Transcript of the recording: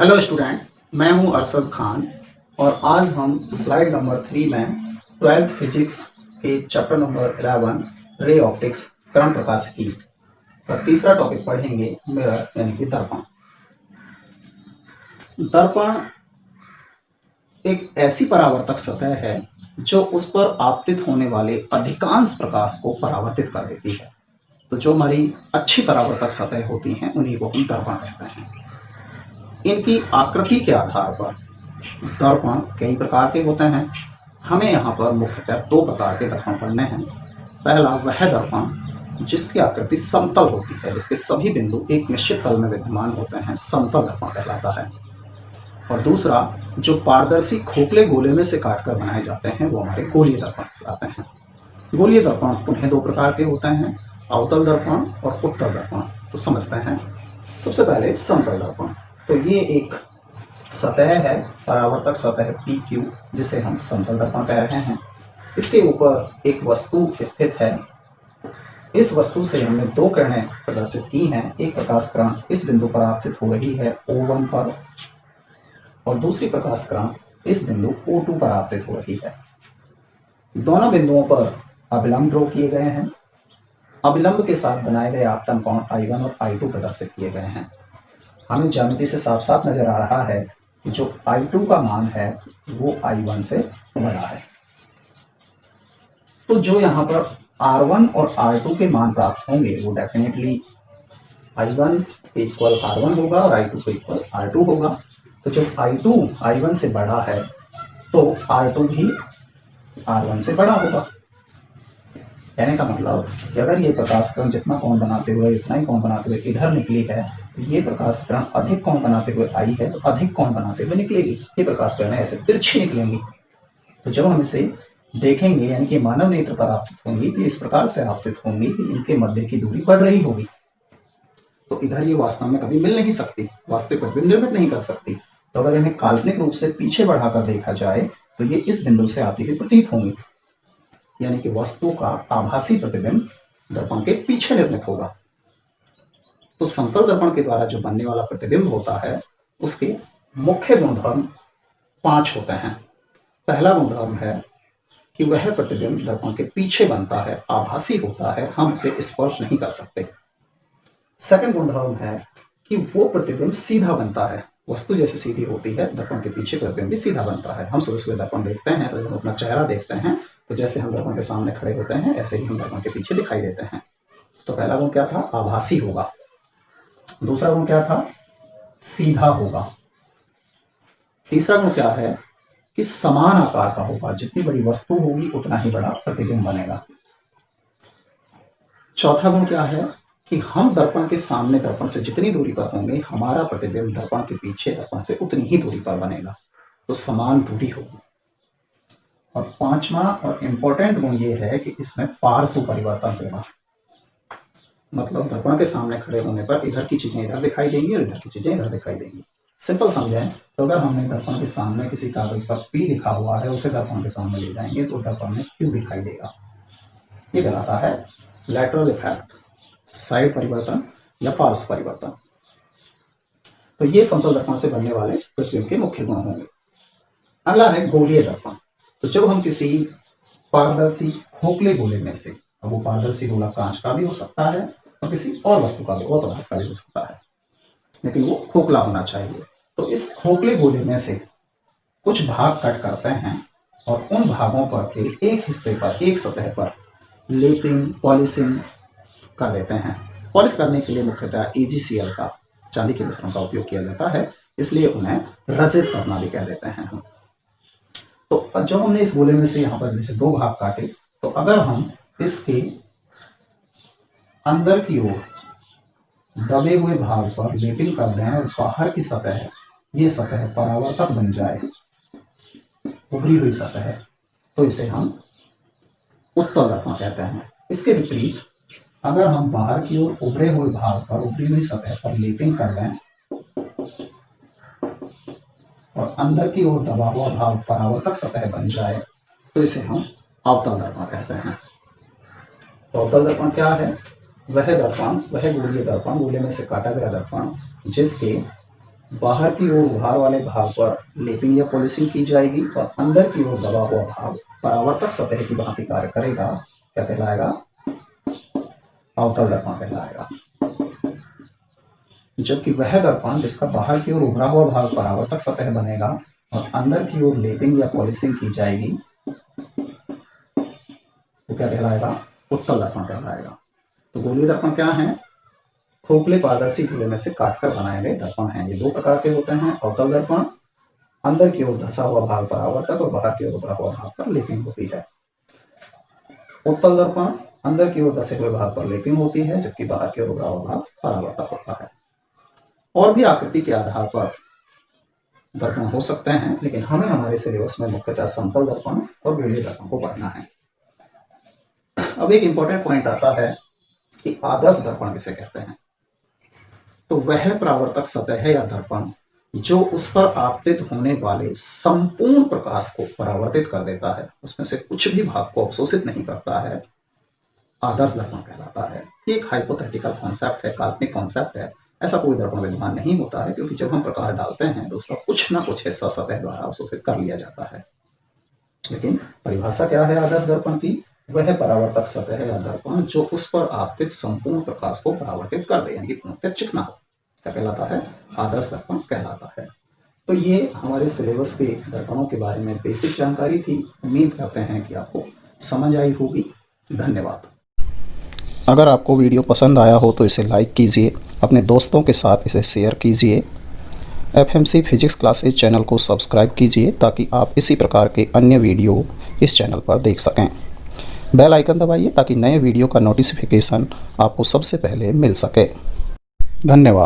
Hello student, मैं हूं अरशद खान और आज हम स्लाइड नंबर 3 में 12th फिजिक्स के चैप्टर नंबर 11 रे ऑप्टिक्स कर्ण प्रकाशिकी का तीसरा टॉपिक पढ़ेंगे, मिरर यानी कि दर्पण। दर्पण एक ऐसी परावर्तक सतह है जो उस पर आपतित होने वाले अधिकांश प्रकाश को परावर्तित कर देती है। तो जो हमारी अच्छी परावर्तक सतह होती हैं उन्हीं को हम दर्पण कहते हैं। इनकी आकृति के आधार पर दर्पण कई प्रकार के होते हैं। हमें यहाँ पर मुख्यतः दो प्रकार के दर्पण पढ़ने हैं। पहला वह दर्पण जिसकी आकृति समतल होती है, जिसके सभी बिंदु एक निश्चित तल में विद्यमान होते हैं, समतल दर्पण कहलाता है। और दूसरा जो पारदर्शी खोखले गोले में से काटकर बनाए जाते हैं वो हमारे गोलीय दर्पण कहलाते हैं। गोलीय दर्पण पुनः दो प्रकार के होते हैं, अवतल दर्पण और उत्तल दर्पण। तो समझते हैं। सबसे पहले समतल दर्पण। तो ये एक सतह है, परावर्तक सतह PQ, जिसे हम समतल दर्पण कह रहे हैं। इसके ऊपर एक वस्तु स्थित है। इस वस्तु से हमने दो किरणें प्रदर्शित की हैं। एक प्रकाश किरण इस बिंदु पर आपतित हो रही है O1 पर, और दूसरी प्रकाश किरण इस बिंदु O2 पर आपतित हो रही है। दोनों बिंदुओं पर अभिलंब ड्रॉ किए गए हैं। अभिलंब के साथ बनाए गए आपतन कोण I1 और I2 प्रदर्शित किए गए हैं। हमें ज्यामिति से साफ साफ नजर आ रहा है कि जो I2 का मान है वो I1 से बड़ा है। तो जो यहाँ पर R1 और R2 के मान प्राप्त होंगे वो डेफिनेटली I1 इक्वल R1 होगा और I2 को इक्वल R2 होगा। तो जब I2 I1 से बड़ा है तो R2 भी R1 से बड़ा होगा। कहने का मतलब कि अगर ये प्रकाश किरण जितना कोण बनाते हुए इतना ही कोण बनाते हुए इधर निकली है, तो ये प्रकाश किरण अधिक कोण बनाते हुए आई है तो अधिक कोण बनाते हुए निकलेगी। ये प्रकाश किरण ऐसे तिरछी निकलेंगी। तो जब हम इसे देखेंगे यानी कि मानव नेत्र पर आपतित होंगी तो इस प्रकार से आपतित होंगी कि इनके मध्य की दूरी बढ़ रही होगी। तो इधर ये वास्तव में कभी मिल नहीं सकती, वास्तविक प्रतिबिंब निर्मित नहीं कर सकती। तो अगर इन्हें काल्पनिक रूप से पीछे बढ़ाकर देखा जाए तो ये इस बिंदु से आती हुई प्रतीत होंगी, यानी कि वस्तु का आभासी प्रतिबिंब दर्पण के पीछे निर्मित होगा। तो समतल दर्पण के द्वारा जो बनने वाला प्रतिबिंब होता है उसके मुख्य गुणधर्म 5 होते हैं। पहला गुणधर्म है कि वह प्रतिबिंब दर्पण के पीछे बनता है, आभासी होता है, हम उसे स्पर्श नहीं कर सकते। सेकंड गुणधर्म है कि वो प्रतिबिंब सीधा बनता है, वस्तु जैसे सीधी होती है दर्पण के पीछे प्रतिबिंब भी सीधा बनता है। हम सुबह सुबह दर्पण देखते हैं तो जब अपना चेहरा देखते हैं तो जैसे हम दर्पण के सामने खड़े होते हैं ऐसे ही हम दर्पण के पीछे दिखाई देते हैं। तो पहला गुण क्या था? आभासी होगा। दूसरा गुण क्या था? सीधा होगा। तीसरा गुण क्या है कि समान आकार का होगा, जितनी बड़ी वस्तु होगी उतना ही बड़ा प्रतिबिंब बनेगा। चौथा गुण क्या है कि हम दर्पण के सामने दर्पण से जितनी दूरी पर होंगे हमारा प्रतिबिंब दर्पण के पीछे दर्पण से उतनी ही दूरी पर बनेगा, तो समान दूरी होगी। और पांचवा और इंपॉर्टेंट गुण ये है कि इसमें पार्श्व परिवर्तन होगा, मतलब दर्पण के सामने खड़े होने पर इधर की चीजें इधर दिखाई देंगी और इधर की चीजें इधर दिखाई देंगी। सिंपल समझें तो अगर हमने दर्पण के सामने किसी कागज पर P लिखा हुआ है उसे दर्पण के सामने ले जाएंगे तो दर्पण में Q दिखाई देगा। ये कहलाता है लैटरल इफेक्ट, साइड परिवर्तन या पार्श्व परिवर्तन। तो ये समतल दर्पण से बनने वाले प्रतिबिंब के मुख्य गुण होंगे। अगला है गोलीय दर्पण। तो जब हम किसी पारदर्शी खोखले गोले में से, अब वो पारदर्शी गोला कांच का भी हो सकता है और किसी और वस्तु का भी, और पदार्थ का भी हो सकता है, लेकिन वो खोखला होना चाहिए। तो इस खोखले गोले में से कुछ भाग कट करते हैं और उन भागों पर के एक हिस्से पर, एक सतह पर लेपिंग, पॉलिशिंग कर देते हैं। पॉलिश करने के लिए मुख्यतः AgCl का, चांदी के मिश्रण का उपयोग किया जाता है, इसलिए उन्हें रजित करना भी कह देते हैं हम। तो जब हमने इस गोले में से यहाँ पर जैसे दो भाग काटे, तो अगर हम इसके अंदर की ओर दबे हुए भाग पर लेपिंग कर दें और बाहर की सतह, ये सतह परावर्तक बन जाए, उभरी हुई सतह, तो इसे हम उत्तल दर्पण कहते हैं। इसके विपरीत अगर हम बाहर की ओर उभरे हुए भाग पर, उभरी हुई सतह पर लेपिंग कर दें और अंदर की ओर दबा हुआ भाग परावर्तक सतह बन जाए, तो इसे हम अवतल दर्पण कहते हैं। तो अवतल दर्पण क्या है? वह दर्पण, वह गोलीय दर्पण, गोले में से काटा गया दर्पण जिसके बाहर की ओर उभार वाले भाग पर लेपिंग या पॉलिशिंग की जाएगी और अंदर की ओर दबा हुआ भाग परावर्तक सतह की भांति कार्य करेगा। क्या कहलाएगा? अवतल दर्पण कहलाएगा। जबकि वह दर्पण जिसका बाहर की ओर उभरा हुआ भाग परावर्तक सतह बनेगा और अंदर की ओर लेपिंग या पॉलिशिंग की जाएगी, तो क्या कहलाएगा? उत्तल दर्पण कहलाएगा। तो गोलीय दर्पण क्या है? खोखले पारदर्शी गोले में से काटकर बनाए गए दर्पण हैं। ये दो प्रकार के होते हैं। अवतल दर्पण, अंदर की ओर धंसा हुआ भाग परावर्तक और बाहर की ओर उभरा हुआ भाग पर लेपिंग होती है। उत्तल दर्पण, अंदर की ओर धंसे हुए भाग पर लेपिंग होती है जबकि बाहर की ओर उभरा हुआ भाग परावर्तक होता है। और भी आकृति के आधार पर दर्पण हो सकते हैं, लेकिन हमें हमारे सिलेबस में मुख्यतः समतल दर्पण और गोलीय दर्पण को पढ़ना है। अब एक इंपॉर्टेंट पॉइंट आता है कि आदर्श दर्पण किसे कहते हैं। तो वह परावर्तक सतह या दर्पण जो उस पर आपतित होने वाले संपूर्ण प्रकाश को परावर्तित कर देता है, उसमें से कुछ भी भाग को अवशोषित नहीं करता है, आदर्श दर्पण कहलाता है। ये एक हाइपोथेटिकल कॉन्सेप्ट है, काल्पनिक कॉन्सेप्ट है। ऐसा कोई दर्पण विद्यमान नहीं होता है, क्योंकि जब हम प्रकाश डालते हैं तो उसका कुछ ना कुछ हिस्सा सतह द्वारा अवशोषित कर लिया जाता है। लेकिन परिभाषा क्या है आदर्श दर्पण की? वह परावर्तक सतह या दर्पण जो उस पर आपतित संपूर्ण प्रकाश को परावर्तित कर दे, यानी कि पूर्णतः चिकना हो, क्या कहलाता है? आदर्श दर्पण कहलाता है। तो ये हमारे सिलेबस के दर्पणों के बारे में बेसिक जानकारी थी। उम्मीद करते हैं कि आपको समझ आई होगी। धन्यवाद। अगर आपको वीडियो पसंद आया हो तो इसे लाइक कीजिए, अपने दोस्तों के साथ इसे शेयर कीजिए। FMC फिजिक्स क्लासेस चैनल को सब्सक्राइब कीजिए ताकि आप इसी प्रकार के अन्य वीडियो इस चैनल पर देख सकें। बेल आइकन दबाइए ताकि नए वीडियो का नोटिफिकेशन आपको सबसे पहले मिल सके। धन्यवाद।